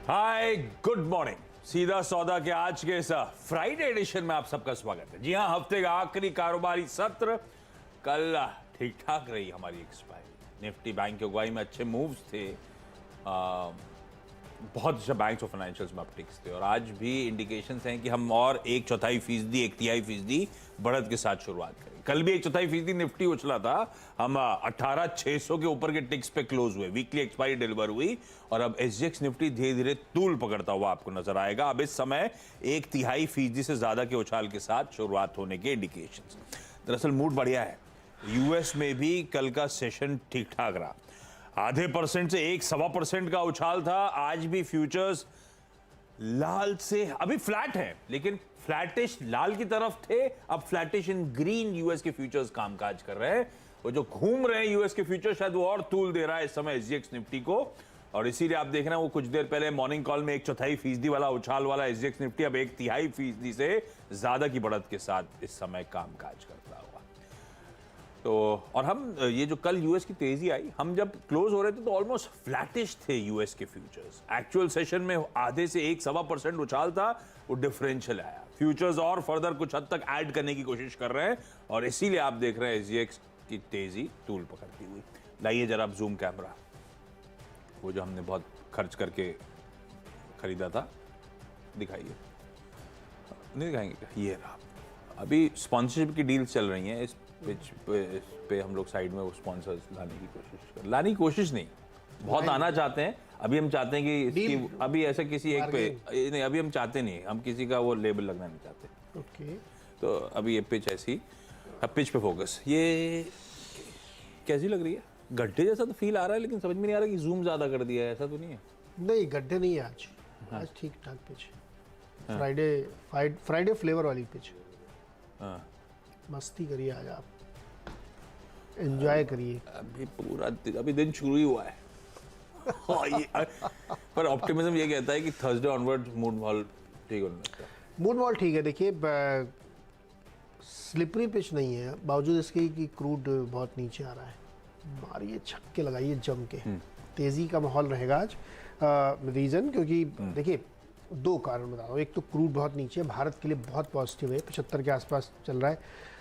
Hi good morning. सीधा सौदा के आज के इस फ्राइडे एडिशन में आप सबका स्वागत है। जी हां, हफ्ते का आखिरी कारोबारी सत्र कल ठीक ठाक रही हमारी एक्सपायरी। निफ्टी बैंक की अगुवाई में अच्छे मूव्स थे। बहुत से बैंक्स और फाइनेंशियल्स में अपटिक्स थे और आज भी इंडिकेशंस हैं कि हम और 1/4%, 1/3% बढ़त के साथ शुरुआत करें। कल भी 1/4% निफ्टी उछला था। हम 18,600 के ऊपर के टिक्स पे क्लोज हुए। वीकली एक्सपायरी डिलीवर हुई और अब एसजीएक्स निफ्टी धीरे धीरे तूल पकड़ता हुआ आपको नजर आएगा। अब इस समय 1/3% से ज्यादा के उछाल के साथ शुरुआत होने के इंडिकेशंस। दरअसल मूड बढ़िया है। यूएस में भी कल का सेशन ठीक ठाक रहा। 0.5% से 1.25% का उछाल था। आज भी फ्यूचर्स लाल से अभी फ्लैट है, लेकिन फ्लैटिश लाल की तरफ थे, अब फ्लैटिश इन ग्रीन यूएस के फ्यूचर्स कामकाज कर रहे हैं। और जो घूम रहे हैं यूएस के फ्यूचर्स, शायद वो और तूल दे रहा है इस समय एसजीएक्स निफ्टी को। और इसीलिए आप देख रहे हैं वो कुछ देर पहले मॉर्निंग कॉल में 1/4% वाला उछाल वाला एसजीएक्स निफ्टी अब 1/3% से ज्यादा की बढ़त के साथ इस समय कामकाज करता हुआ। तो और हम ये जो कल यूएस की तेजी आई, हम जब क्लोज हो रहे थे तो ऑलमोस्ट फ्लैटिश थे यूएस के फ्यूचर्स। एक्चुअल सेशन में आधे से 1.25% उछाल था, वो डिफरेंशियल आया। फ्यूचर्स और फर्दर कुछ हद तक ऐड करने की कोशिश कर रहे हैं और इसीलिए आप देख रहे हैं एसजीएक्स की तेजी तूल पकड़ती हुई। लाइए जरा आप जूम कैमरा, वो जो हमने बहुत खर्च करके खरीदा था, दिखाइए। नहीं दिखाएंगे? ये रहा। अभी स्पॉन्सरशिप की डील चल रही हैं। इस पे हम लोग साइड में वो स्पॉन्सर्स लाने की कोशिश नहीं, बहुत आना चाहते हैं। अभी हम चाहते हैं कि अभी ऐसा किसी एक पे नहीं, अभी हम चाहते नहीं, हम किसी का वो लेबल लगना नहीं चाहते। ओके। तो अभी ये पिच ऐसी, अब पिच पे फोकस। ये कैसी लग रही है? गड्ढे जैसा तो फील आ रहा है, लेकिन समझ में नहीं आ रहा कि जूम ज्यादा कर दिया है, ऐसा तो नहीं है? नहीं, गड्ढे नहीं है आज। आज ठीक ठाक पिच है। फ्राइडे फ्लेवर वाली पिच। मस्ती करिए आज, आप एंजॉय करिए। अभी पूरा अभी दिन शुरू ही हुआ है। पर ऑप्टिमिज्म ये कहता है कि थर्सडे ऑनवर्ड मूड मॉल ठीक होने लगता है। मूड मॉल ठीक है। देखिए, स्लिपरी पिच नहीं है, बावजूद इसके कि क्रूड बहुत नीचे आ रहा है। मारिए छक्के लगाइए जम के, तेजी का माहौल रहेगा आज। रीजन क्योंकि देखिए, दो कारण बता रहा हूँ। एक तो क्रूड बहुत नीचे है, भारत के लिए बहुत पॉजिटिव है, 75 के आसपास चल रहा है।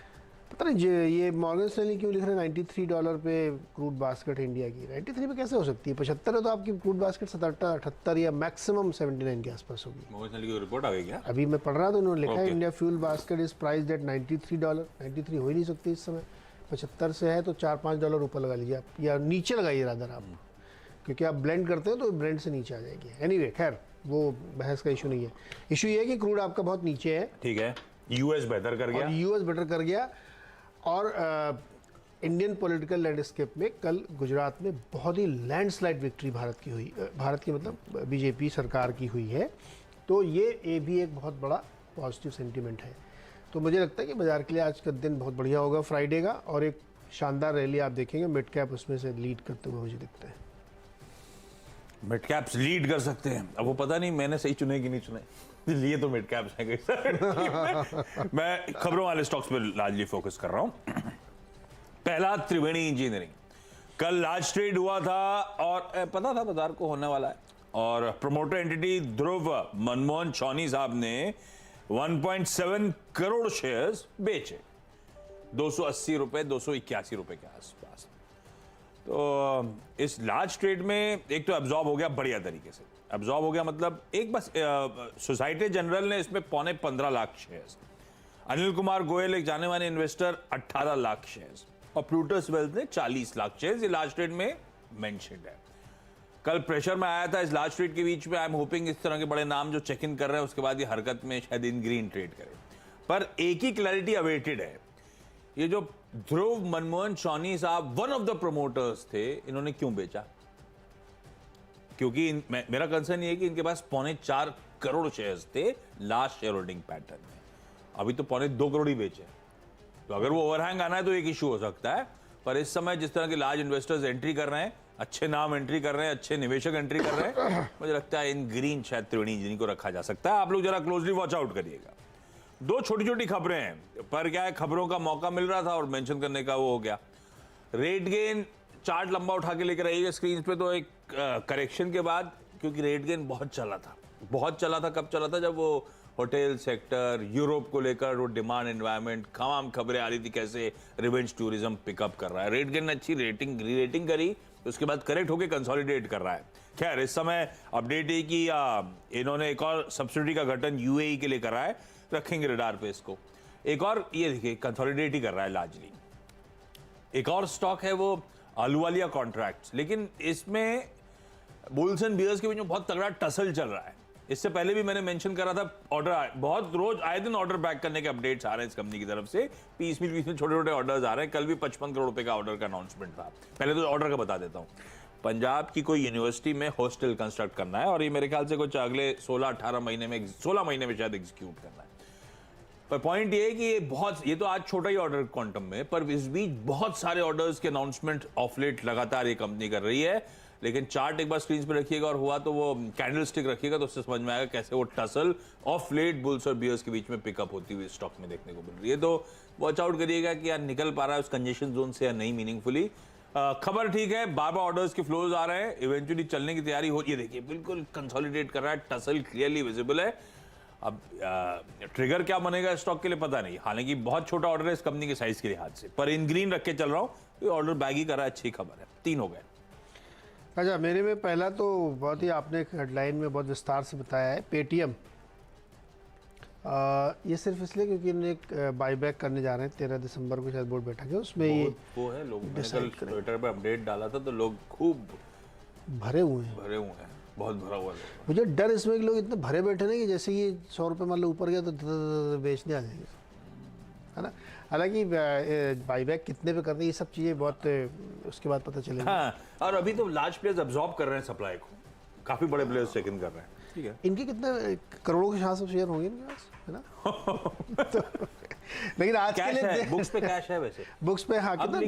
पता नहीं ये मॉर्गन स्टैनली क्यों लिख रहे हैं $93 पे क्रूड बास्केट इंडिया की। 93 पे कैसे हो सकती है? 75 है तो आपकी क्रूड बास्केट 77, 78 या मैक्सिमम 79 के आसपास होगी। मॉर्गन स्टैनली की रिपोर्ट आ गई क्या? अभी मैं पढ़ रहा था, उन्होंने लिखा है India fuel basket is priced eight $93। 93 हो ही नहीं सकती इस समय। 75 से है तो $4-5 ऊपर लगा लीजिए आप, या नीचे लगाइए रादर आप, क्योंकि आप ब्लेंड करते हैं तो ब्लेंड से नीचे आ जाएगी। एनीवे, खैर वो बहस का इशू नहीं है। इशू ये है कि क्रूड आपका बहुत नीचे है। ठीक है, यूएस बेहतर कर गया, यूएस बेटर कर गया। और इंडियन पॉलिटिकल लैंडस्केप में कल गुजरात में बहुत ही लैंडस्लाइड विक्ट्री भारत की हुई, भारत की मतलब बीजेपी सरकार की हुई है। तो ये भी एक बहुत बड़ा पॉजिटिव सेंटीमेंट है। तो मुझे लगता है कि बाजार के लिए आज का दिन बहुत बढ़िया होगा फ्राइडे का, और एक शानदार रैली आप देखेंगे। मिड कैप उसमें से लीड करते हुए मुझे दिखते हैं। मिड कैप्स लीड कर सकते हैं। अब वो पता नहीं मैंने सही चुने कि नहीं चुने, लिए तो मिड कैप्स हैं कई। मैं खबरों वाले स्टॉक्स पर लार्जली फोकस कर रहा हूं। पहला, त्रिवेणी इंजीनियरिंग। कल लार्ज ट्रेड हुआ था और पता था बाजार को होने वाला है। और प्रोमोटर एंटिटी ध्रुव मनमोहन चौनी साहब ने 1.7 करोड़ शेयर्स बेचे, 280 रुपए, 281 रुपए के आसपास। तो इस लार्ज ट्रेड में एक तो एब्जॉर्ब हो गया बढ़िया तरीके से। एब्जॉर्ब हो गया मतलब एक बस सोसाइटी जनरल ने इसमें 15.25 लाख शेयर्स, अनिल कुमार गोयल एक जाने माने इन्वेस्टर 18 लाख शेयर्स, और प्लूटस वेल्थ ने 40 लाख शेयर्स ये लार्ज ट्रेड में मेंशन्ड है। कल प्रेशर में आया था इस लार्ज ट्रेड के बीच में। आई एम होपिंग इस तरह के बड़े नाम जो चेक इन कर रहे हैं उसके बाद ये हरकत में शायद इन ग्रीन ट्रेड करें। पर एक ही क्लैरिटी अवेटेड है, ये जो ध्रुव मनमोहन चौनी साहब वन ऑफ द प्रोमोटर्स थे, इन्होंने क्यों बेचा? क्योंकि मेरा कंसर्न ये है कि इनके पास 4.25 करोड़ शेयर्स थे लास्ट शेयर होल्डिंग पैटर्न में, अभी तो 2.25 करोड़ ही बेचे। तो अगर वो ओवरहैंग आना है तो एक इशू हो सकता है। पर इस समय जिस तरह के लार्ज इन्वेस्टर्स एंट्री कर रहे हैं, अच्छे नाम एंट्री कर रहे हैं, अच्छे निवेशक एंट्री कर रहे हैं, मुझे लगता है इन ग्रीन शायद त्रिवेणी इंजीनियरिंग को रखा जा सकता है। आप लोग जरा क्लोजली वॉच आउट करिएगा। दो छोटी छोटी खबरें हैं, पर क्या है, खबरों का मौका मिल रहा था और मेंशन करने का वो हो गया। रेट गेन चार्ट लंबा उठा के लेकर आइएगा स्क्रीन पे। तो एक करेक्शन के बाद क्योंकि रेट गेन बहुत चला था, बहुत चला था। कब चला था? जब वो होटल सेक्टर, यूरोप को लेकर वो डिमांड एनवायरनमेंट, तमाम खबरें आ रही थी कैसे रिवेंज टूरिज्म पिकअप कर रहा है। रेट गेन अच्छी रेटिंग करी, उसके बाद करेक्ट होकर कंसोलिडेट कर रहा है। खैर, इस समय अपडेट है कि इन्होंने एक और सब्सिडी का गठन यूएई के लिए करा है, रखेंगे रडार पे इसको। एक और ये देखिए कंसोलिडेट ही कर रहा है लार्जली। एक और स्टॉक है वो अहलुवालिया कॉन्ट्रैक्ट्स, लेकिन इसमें बुल्स एंड बियर्स के बीच में बहुत तगड़ा टसल चल रहा है। इससे पहले भी मैंने मेंशन करा था, ऑर्डर बहुत रोज आए दिन ऑर्डर बैक करने के अपडेट्स आ रहे हैं इस कंपनी की तरफ से। पीस में छोटे छोटे ऑर्डर्स आ रहे हैं। कल भी 55 करोड़ रुपए का ऑर्डर का अनाउंसमेंट था। पहले तो ऑर्डर का बता देता हूँ। पंजाब की कोई यूनिवर्सिटी में हॉस्टल कंस्ट्रक्ट करना है और ये मेरे ख्याल से कुछ अगले 16 महीने में शायद एग्जीक्यूट करना है। पर पॉइंट ये है कि ये तो आज छोटा ही ऑर्डर क्वांटम में, पर इस बीच बहुत सारे ऑर्डर्स के अनाउंसमेंट ऑफ लेट लगातार ये कंपनी कर रही है। लेकिन चार्ट एक बार स्क्रीन पे रखिएगा और हुआ तो वो कैंडल स्टिक रखिएगा तो उससे समझ में आएगा कैसे वो टसल ऑफ लेट बुल्स और बियर्स के बीच में पिकअप होती हुई स्टॉक में देखने को मिल रही है। तो वॉच आउट करिएगा कि यार निकल पा रहा है उस कंजेशन जोन से या नहीं मीनिंगफुली। खबर ठीक है, बार बार ऑर्डर्स के फ्लोज आ रहे हैं, इवेंचुअली चलने की तैयारी हो। ये देखिए बिल्कुल कंसोलिडेट कर रहा है, टसल क्लियरली विजिबल है। अब ट्रिगर क्या बनेगा स्टॉक के लिए पता नहीं, हालांकि बहुत छोटा ऑर्डर है इस कंपनी के साइज के लिहाज से, पर इन ग्रीन रख के चल रहा हूँ। ये ऑर्डर बैग ही करा, अच्छी खबर है। 3 हो गए। अच्छा, मेरे में पहला तो बहुत ही आपने हेडलाइन में बहुत विस्तार से बताया है, पेटीएम। ये सिर्फ इसलिए क्योंकि इन्होंने एक बाईबैक करने जा रहे हैं 13 दिसंबर को शायद बोर्ड बैठक है, उसमें ये वो है लोग, मैंने कल ट्विटर पे अपडेट डाला था तो लोग खूब भरे हुए हैं, बहुत भरा हुआ है। मुझे डर इसमें कि लोग इतने भरे बैठे ना कि जैसे ये 100 रुपये मान लो ऊपर गया तो बेचने आ जाएंगे, है ना। हालांकि बाईबैक कितने पे करते हैं ये सब चीज़ें बहुत उसके बाद पता चलेगा। हाँ, और अभी तो लार्ज प्लेयर्स अब्सॉर्ब कर रहे हैं सप्लाई को, काफी बड़े प्लेयर्स चेक इन कर रहे हैं। ठीक है, इनके कितने करोड़ों के हिसाब से शेयर होंगे इनके पास, है ना। तो, लेकिन आज के लिए बुक्स पे कैश है वैसे, बुक्स पे हाँ कितना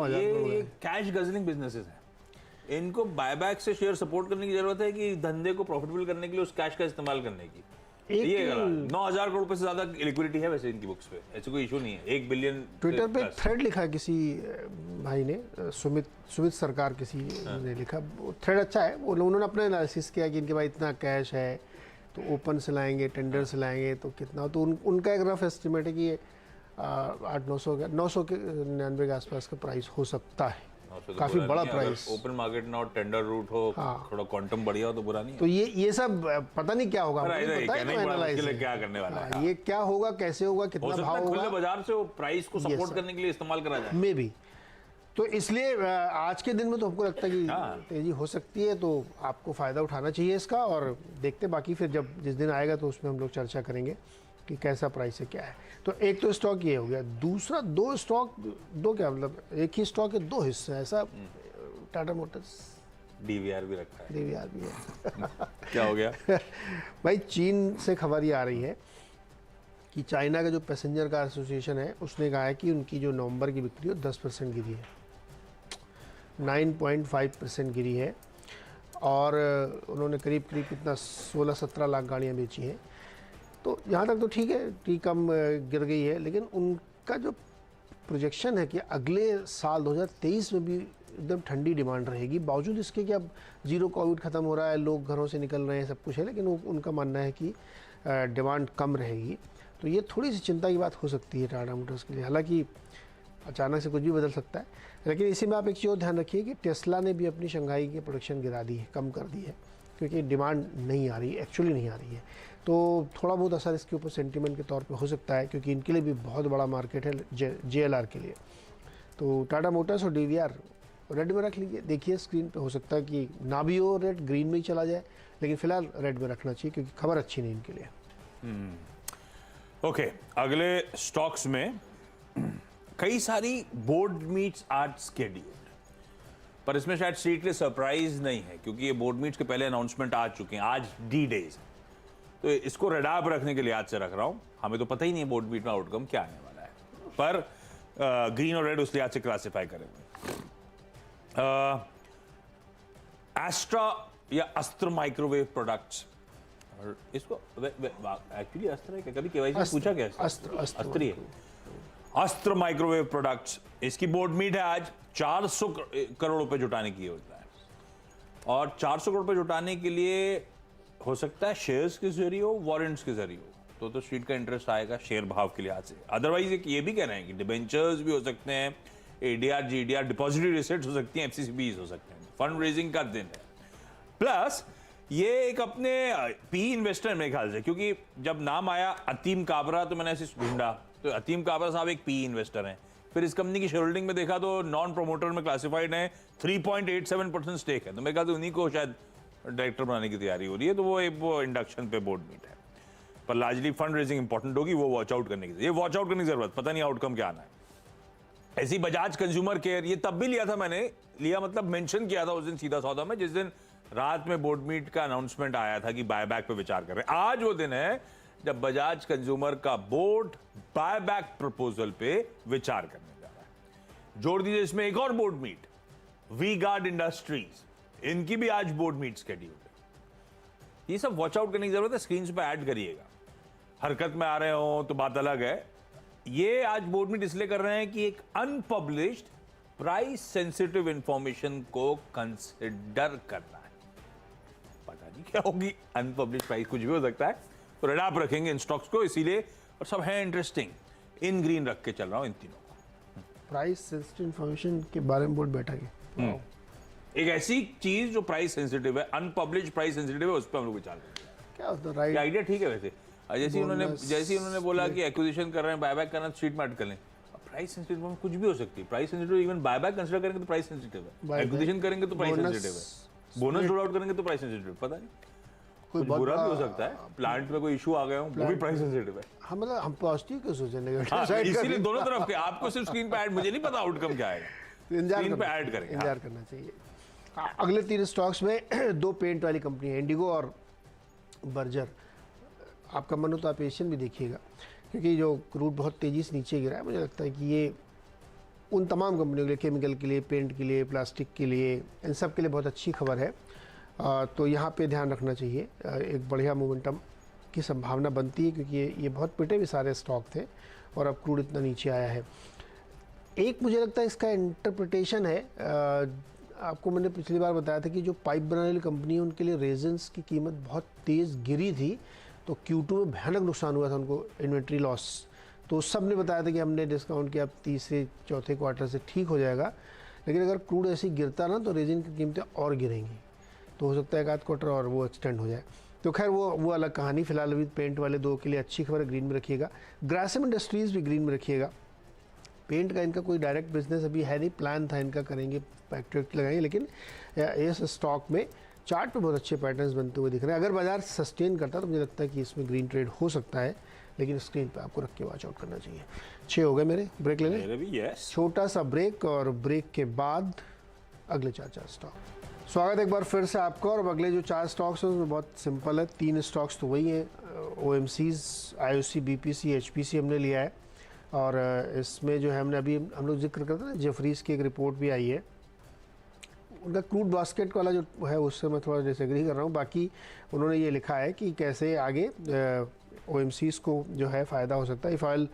ये कैश गजलिंग बिजनेसेस हैं। इनको बायबैक से शेयर सपोर्ट करने की जरूरत है कि धंधे को प्रॉफिटेबल करने के लिए उस कैश का इस्तेमाल करने की। ये 9,000 करोड़ रुपए से ज्यादा लिक्विडिटी है वैसे इनकी बुक्स पे, ऐसे कोई इशू नहीं है। 1 बिलियन ट्विटर पे थ्रेड लिखा है किसी भाई ने, सुमित सरकार किसी ने लिखा, थ्रेड अच्छा है। वो उन्होंने अपना एनालिसिस किया कि इनके पास इतना कैश है तो ओपन से लाएंगे, टेंडर से लाएंगे तो कितना, तो उनका एक रफ एस्टिमेट है कि 900 के 99 के आसपास का प्राइस हो सकता है। काफी बड़ा प्राइस, ओपन मार्केट ना हो, टेंडर रूट हो, थोड़ा क्वांटम बढ़िया हो तो बुरा नहीं है। तो ये सब पता नहीं क्या होगा, पता है क्या करने वाला है, ये क्या होगा, कैसे होगा, कितना भाव होगा, बाजार से वो प्राइस को सपोर्ट करने के लिए इस्तेमाल करा जाए मे भी। तो इसलिए आज के दिन में तो हमको लगता है कि तेजी हो सकती है, तो आपको फायदा उठाना चाहिए इसका। और देखते बाकी फिर जब जिस दिन आएगा तो उसमें हम लोग चर्चा करेंगे कि कैसा प्राइस है, क्या है। तो एक तो स्टॉक ये हो गया, दूसरा दो क्या मतलब एक ही स्टॉक है 2 हिस्से, ऐसा टाटा मोटर्स डीवीआर भी रखा है, डीवीआर भी है। क्या हो गया भाई, चीन से खबर ये आ रही है कि चाइना का जो पैसेंजर कार एसोसिएशन है उसने कहा है कि उनकी जो नवंबर की बिक्री है 10% गिरी है, 9.5% गिरी है। और उन्होंने करीब कितना 16-17 लाख गाड़ियाँ बेची हैं। तो यहाँ तक तो ठीक है, कम गिर गई है, लेकिन उनका जो प्रोजेक्शन है कि अगले साल 2023 में भी एकदम ठंडी डिमांड रहेगी, बावजूद इसके कि अब जीरो कोविड ख़त्म हो रहा है, लोग घरों से निकल रहे हैं, सब कुछ है, लेकिन उनका मानना है कि डिमांड कम रहेगी। तो ये थोड़ी सी चिंता की बात हो सकती है टाटा मोटर्स के लिए। हालांकि अचानक से कुछ भी बदल सकता है, लेकिन इसी में आप एक चीज़ और ध्यान रखिए कि टेस्ला ने भी अपनी शंघाई की प्रोडक्शन गिरा दी है, कम कर दी है, क्योंकि डिमांड नहीं आ रही, एक्चुअली नहीं आ रही है। तो थोड़ा बहुत असर इसके ऊपर सेंटीमेंट के तौर पे हो सकता है, क्योंकि इनके लिए भी बहुत बड़ा मार्केट है JLR के लिए। तो टाटा मोटर्स और DVR रेड में रख लीजिए, देखिए स्क्रीन पे, हो सकता है कि ना भी हो रेड, ग्रीन में ही चला जाए, लेकिन फिलहाल रेड में रखना चाहिए क्योंकि खबर अच्छी नहीं इनके लिए। ओके, अगले स्टॉक्स में कई सारी बोर्ड मीट्स आज स्केड्यूल्ड, पर इसमें शायद स्ट्रीट के लिए सरप्राइज नहीं है क्योंकि ये बोर्ड मीट्स के पहले अनाउंसमेंट आ चुके हैं। आज D-Days, तो इसको रडार पर रखने के लिए आज से रख रहा हूं। हमें तो पता ही नहीं है बोर्ड मीट में आउटकम क्या आने वाला है, पर ग्रीन और रेड उस लिहाज से क्लासिफाई करेंगे। एस्ट्रा या अस्त्र माइक्रोवेव प्रोडक्ट्स, और इसको एक्चुअली अस्त्र है क्या, कभी केवाईसी पूछा क्या? अस्त्र है, अस्त्र माइक्रोवेव प्रोडक्ट्स। इसकी बोर्ड मीट है आज, 400 करोड़ रुपए जुटाने की योजना है। और 400 करोड़ रुपए जुटाने के लिए हो सकता है शेयर्स के जरिए हो, वारंट्स के जरिए हो, तो स्ट्रीट का इंटरेस्ट आएगा शेयर भाव के लिहाज से। अदरवाइज एक ये भी कह रहे हैं कि डिबेंचर्स भी हो सकते हैं, एडीआर, जीडीआर, डिपॉजिटरी रिसिट्स हो सकती हैं, एफसीसीबीज हो सकते हैं। फंड रेजिंग का दिन है, प्लस ये एक अपने पी इन्वेस्टर मेरे ख्याल से, क्योंकि जब नाम आया अतीम काबरा तो मैंने ऐसे ढूंढा, तो अतीम काबरा साहब एक पी इन्वेस्टर हैं। फिर इस कंपनी की शेयर होल्डिंग में देखा तो नॉन प्रोमोटर में क्लासिफाइड है, 3.87% स्टेक है, तो मेरे ख्याल से उन्हीं को शायद डायरेक्टर बनाने की तैयारी हो रही है, तो वो इंडक्शन पे बोर्ड मीट है। पर लार्जली फंड रेजिंग इंपॉर्टेंट होगी, वो वॉच आउट करने की, ये वॉच आउट करने की जरूरत, पता नहीं आउटकम क्या आना है। ऐसी बजाज कंज्यूमर केयर, ये तब भी लिया था मैंने, लिया मतलब मेंशन किया था उस दिन सीधा सौदा में, जिस दिन रात में बोर्ड मीट का अनाउंसमेंट आया था कि बायबैक पे विचार कर रहे हैं। आज वो दिन है जब बजाज कंज्यूमर का बोर्ड बायबैक प्रपोजल पे विचार करने जा रहा है। जोड़ दीजिए इसमें एक और board meet, V guard industries, इनकी भी आज बोर्ड मीट शेड्यूल्ड है। ये सब वॉच आउट करने की जरूरत है, स्क्रीन पे ऐड करिएगा। हरकत में आ रहे हो तो बात अलग है। ये आज बोर्ड मीट इसलिए कर रहे हैं कि एक अनपब्लिश्ड प्राइस सेंसिटिव इंफॉर्मेशन को कंसिडर करना है। पता नहीं क्या होगी, अनपब्लिश्ड प्राइस कुछ भी हो सकता है, तो रेड आप रखेंगे इन स्टॉक्स को इसीलिए, और सब है इंटरेस्टिंग, इन ग्रीन रख के चल रहा हूं इन तीनों को। प्राइस सेंसिटिव इंफॉर्मेशन के बारे में बोर्ड बैठा है, एक ऐसी चीज जो प्राइस सेंसिटिव है, अनपब्लिश्ड प्राइस सेंसिटिव है, उस पर हम लोग विचार करेंगे। क्या होता है, राइट आइडिया ठीक है वैसे। जैसे उन्होंने बोला कि एक्विजिशन कर रहे हैं, बायबैक करना, स्ट्रीट में ऐड कर लें। प्राइस सेंसिटिव में कुछ भी हो सकती है, price sensitive, even buyback consider करेंगे तो प्राइस सेंसिटिव है, एक्विजिशन करेंगे तो प्राइस सेंसिटिव है, बोनस रोल आउट करेंगे तो प्राइस सेंसिटिव, पता नहीं कुछ बुरा भी हो सकता है, प्लांट में कोई इशू आ गया हो वो भी प्राइस सेंसिटिव है। हाँ, मतलब हम पॉजिटिव क्यों सोचे, नेगेटिव, इसीलिए दोनों तरफ के, आपको सिर्फ स्क्रीन पे ऐड, मुझे नहीं पता आउटकम क्या आएगा, स्क्रीन पे ऐड करेंगे, इंतजार करना चाहिए। अगले 3 स्टॉक्स में 2 पेंट वाली कंपनी है, इंडिगो और बर्जर। आपका मन हो तो आप एशियन भी देखिएगा, क्योंकि जो क्रूड बहुत तेज़ी से नीचे गिरा है, मुझे लगता है कि ये उन तमाम कंपनियों के लिए, केमिकल के लिए, पेंट के लिए, प्लास्टिक के लिए, इन सब के लिए बहुत अच्छी खबर है। तो यहाँ पे ध्यान रखना चाहिए, एक बढ़िया मोमेंटम की संभावना बनती है, क्योंकि ये बहुत पिटे भी सारे स्टॉक थे और अब क्रूड इतना नीचे आया है। एक मुझे लगता है इसका इंटरप्रिटेशन है, आपको मैंने पिछली बार बताया था कि जो पाइप बनाने वाली कंपनी है उनके लिए रेजन्स की कीमत बहुत तेज़ गिरी थी, तो Q2 में भयानक नुकसान हुआ था उनको, इन्वेंट्री लॉस। तो सब ने बताया था कि हमने डिस्काउंट किया, अब तीसरे चौथे क्वार्टर से ठीक हो जाएगा, लेकिन अगर क्रूड ऐसे ही गिरता ना तो रेजिन की कीमतें और गिरेंगी, तो हो सकता है एक आध क्वार्टर और वो एक्सटेंड हो जाए। तो खैर वो अलग कहानी। फिलहाल अभी पेंट वाले 2 के लिए अच्छी खबर है, ग्रीन में रखिएगा। ग्रासिम इंडस्ट्रीज़ भी ग्रीन में रखिएगा। पेंट का इनका कोई डायरेक्ट बिजनेस अभी है नहीं, प्लान था इनका करेंगे, फैक्ट्री लगाएंगे, लेकिन इस स्टॉक में चार्ट पे बहुत अच्छे पैटर्न्स बनते हुए दिख रहे हैं। अगर बाजार सस्टेन करता है तो मुझे लगता है कि इसमें ग्रीन ट्रेड हो सकता है, लेकिन स्क्रीन पे आपको रख के वॉच आउट करना चाहिए। 6 हो गए मेरे, ब्रेक ले लें, छोटा सा ब्रेक, और ब्रेक के बाद अगले 4 स्टॉक। स्वागत है एक बार फिर से आपका। और अगले जो 4 स्टॉक्स हैं उसमें बहुत सिंपल है, 3 स्टॉक्स तो वही हैं, OMCs, IOC, BPC, HPC हमने लिया है। और इसमें जो है हमने अभी हम लोग जिक्र करते हैं ना, जेफरीज की एक रिपोर्ट भी आई है, उनका क्रूड बास्केट वाला जो है उससे मैं थोड़ा डिसएग्री कर रहा हूँ। बाकी उन्होंने ये लिखा है कि कैसे आगे OMCs को जो है फ़ायदा हो सकता है। इफ़ ऑयल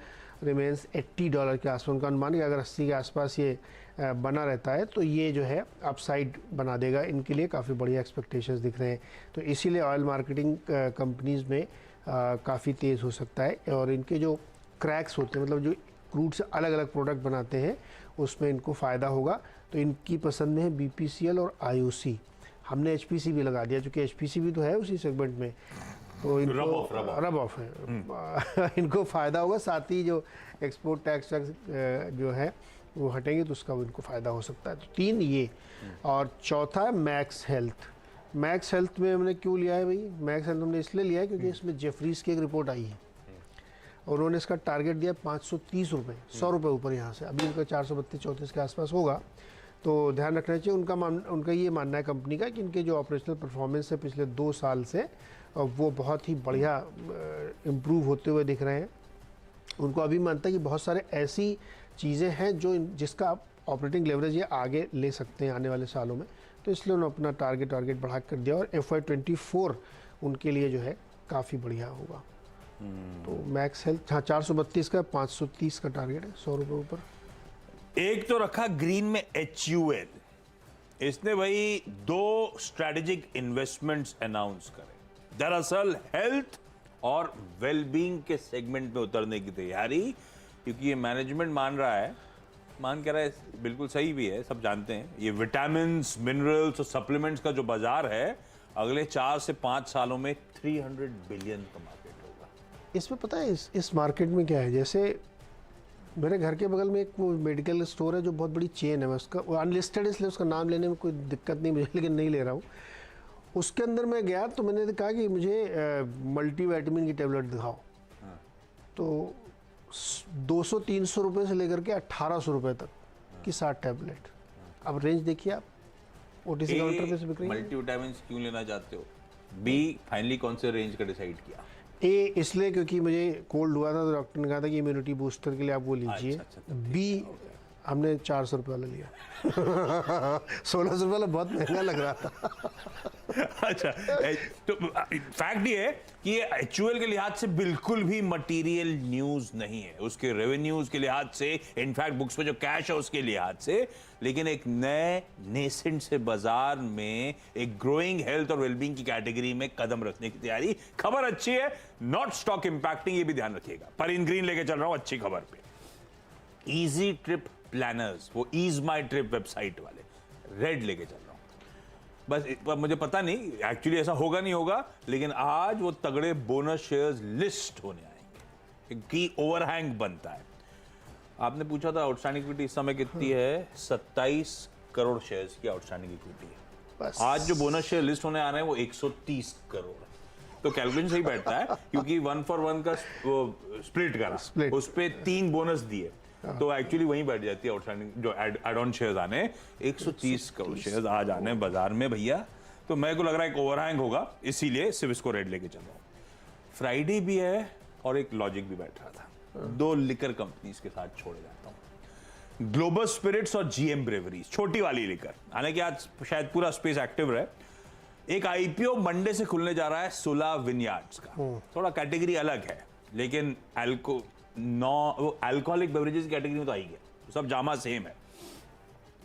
रिमेंस $80 के आसपास, उनका अनुमान है कि अगर 80 के आसपास ये बना रहता है तो ये जो है अपसाइड बना देगा, इनके लिए काफ़ी बढ़िया एक्सपेक्टेशंस दिख रहे हैं। तो इसीलिए ऑयल मार्केटिंग कंपनीज़ में काफ़ी तेज़ हो सकता है, और इनके जो क्रैक्स होते हैं, मतलब जो क्रूड से अलग अलग प्रोडक्ट बनाते हैं, उसमें इनको फ़ायदा होगा। तो इनकी पसंद में है BPCL और IOC। हमने HPC भी लगा दिया, चूँकि HPC भी तो है उसी सेगमेंट में, तो इनको रब ऑफ है इनको फ़ायदा होगा। साथ ही जो एक्सपोर्ट टैक्स जो है वो हटेंगे तो उसका इनको फ़ायदा हो सकता है। तो 3 ये, और चौथा है मैक्स हेल्थ। मैक्स हेल्थ में हमने क्यों लिया है भाई? मैक्स हेल्थ हमने इसलिए लिया है क्योंकि इसमें जेफरीज की एक रिपोर्ट आई है, और उन्होंने इसका टारगेट दिया 530 रुपये, 100 रुपये ऊपर यहाँ से। अभी उनका 432-34 के आसपास होगा, तो ध्यान रखना चाहिए। उनका ये मानना है कंपनी का कि इनके जो ऑपरेशनल परफॉर्मेंस है पिछले 2 साल से, वो बहुत ही बढ़िया इम्प्रूव होते हुए दिख रहे हैं। उनको अभी मानता है कि बहुत सारे ऐसी चीज़ें हैं जिसका आप ऑपरेटिंग लेवरेज ये आगे ले सकते हैं आने वाले सालों में, तो इसलिए उन्होंने अपना टारगेट बढ़ा कर दिया, और FY24 उनके लिए जो है काफ़ी बढ़िया होगा। तो मैक्स हेल्थ, हाँ, 432 का, 530 का टारगेट है, 100 रुपये ऊपर। एक तो रखा ग्रीन में HUL, इसने भाई 2 स्ट्रेटेजिक इन्वेस्टमेंट्स अनाउंस करे। दरअसल हेल्थ और वेलबींग के सेगमेंट में उतरने की तैयारी, क्योंकि ये मैनेजमेंट मान कह रहा है, बिल्कुल सही भी है, सब जानते हैं, ये विटामिन्स, मिनरल्स और सप्लीमेंट्स का जो बाजार है अगले 4 से 5 सालों में 300 बिलियन का मार्केट होगा। इसमें पता है इस मार्केट में क्या है, जैसे मेरे घर के बगल में एक मेडिकल स्टोर है जो बहुत बड़ी चेन है, मैं उसका अनलिस्टेड इसलिए उसका नाम लेने में कोई दिक्कत नहीं मुझे, लेकिन नहीं ले रहा हूँ। उसके अंदर मैं गया तो मैंने कहा कि मुझे मल्टीविटामिन की टेबलेट दिखाओ। तो 200-300 रुपये से लेकर के 1800 रुपये तक की 60 टैबलेट। अब रेंज देखिए आप, ओटीसी काउंटर पे से बिक रही है। मल्टीविटामिन क्यों लेना चाहते हो? बी, फाइनली कौन से रेंज का डिसाइड किया? ए इसलिए क्योंकि मुझे कोल्ड हुआ था तो डॉक्टर ने कहा था कि इम्यूनिटी बूस्टर के लिए आप वो लीजिए। अच्छा, बी हमने 400 रुपये वाला लिया। 1600 रुपये वाला बहुत महंगा लग रहा था। अच्छा, तो फैक्ट ये है कि ये एचयूएल के लिहाज से बिल्कुल भी मटेरियल न्यूज नहीं है, उसके रेवेन्यूज के लिहाज से, इनफैक्ट बुक्स पे जो कैश है उसके लिहाज से, लेकिन एक नए नेसेंट से बाजार में एक ग्रोइंग हेल्थ और वेलबींग की कैटेगरी में कदम रखने की तैयारी। खबर अच्छी है, नॉट स्टॉक इंपैक्टिंग, ये भी ध्यान रखिएगा। पर इन ग्रीन लेके चल रहा हूं अच्छी खबर पे। इजी ट्रिप प्लानर्स, वो ईज माई ट्रिप वेबसाइट वाले, रेड लेके चल रहा हूं। बस मुझे पता नहीं एक्चुअली ऐसा होगा नहीं होगा, लेकिन आज वो तगड़े बोनस शेयर्स लिस्ट होने आएंगे, की ओवरहैंग बनता है। आपने पूछा था आउटस्टैंडिंग इक्विटी इस समय कितनी है? 27 करोड़ शेयर्स की आउटस्टैंडिंग इक्विटी है। बस आज जो बोनस शेयर लिस्ट होने आ रहे हैं वो 130 करोड़ है। तो कैलकुलेशन सही बैठता है, क्योंकि 1 for 1 का स्प्लिट करा, उस पे 3 बोनस दिए, तो एक्चुअली वहीं बैठ जाती है आउटस्टैंडिंग जो एड ऑन शेयर्स आने। 130 करोड़ शेयर्स आज आने बाजार में भैया, तो मेरे को लग रहा है एक ओवरहैंग होगा, इसीलिए सिर्फ इसको रेड लेके चल रहा हूं। फ्राइडे भी है और एक लॉजिक भी बैठ रहा था। 2 लिकर कंपनीज के साथ छोड़े जाता हूं, ग्लोबल स्पिरिट्स और जीएम ब्रेवरीज, छोटी वाली लिकर। हालांकि आज शायद पूरा स्पेस एक्टिव रहे। एक आईपीओ मंडे से खुलने जा रहा है सुला विनयार्ड्स का, थोड़ा कैटेगरी अलग है, लेकिन अल्कोहलिक बेवरेजेस की कैटेगरी में तो आई है, सब जामा सेम है।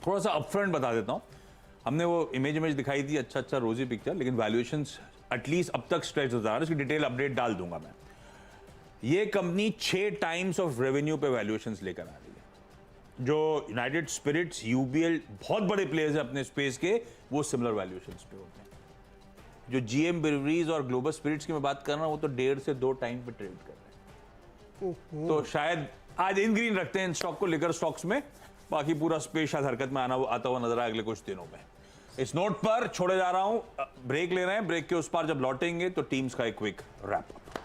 थोड़ा सा अपफ्रंट बता देता हूं, हमने वो इमेज दिखाई थी, अच्छा रोजी पिक्चर, लेकिन वैल्यूएशंस एटलीस्ट अब तक स्ट्रेच होता है, इसकी डिटेल अपडेट डाल दूंगा मैं। ये कंपनी 6 टाइम्स ऑफ रेवेन्यू पे वैल्यूएशंस लेकर आ रही है। जो यूनाइटेड स्पिरिट्स, यूबीएल, बहुत बड़े प्लेयर्स हैं अपने स्पेस के, वो सिमिलर वैल्यूएशंस पे होते हैं। जो जीएम ब्रेवरीज और ग्लोबल स्पिरिट्स की मैं बात कर रहा हूं, वो तो 1.5 से 2 टाइम पे ट्रेड कर रहे हैं। तो शायद आज इन ग्रीन रखते हैं इन स्टॉक को लिकर स्टॉक्स में, बाकी पूरा स्पेस शायद हरकत में आता हुआ नजर आए अगले कुछ दिनों में। इस नोट पर छोड़े जा रहा हूं, ब्रेक ले रहे हैं, ब्रेक के उस पार जब लौटेंगे तो टीम्स का एक क्विक रैप अप।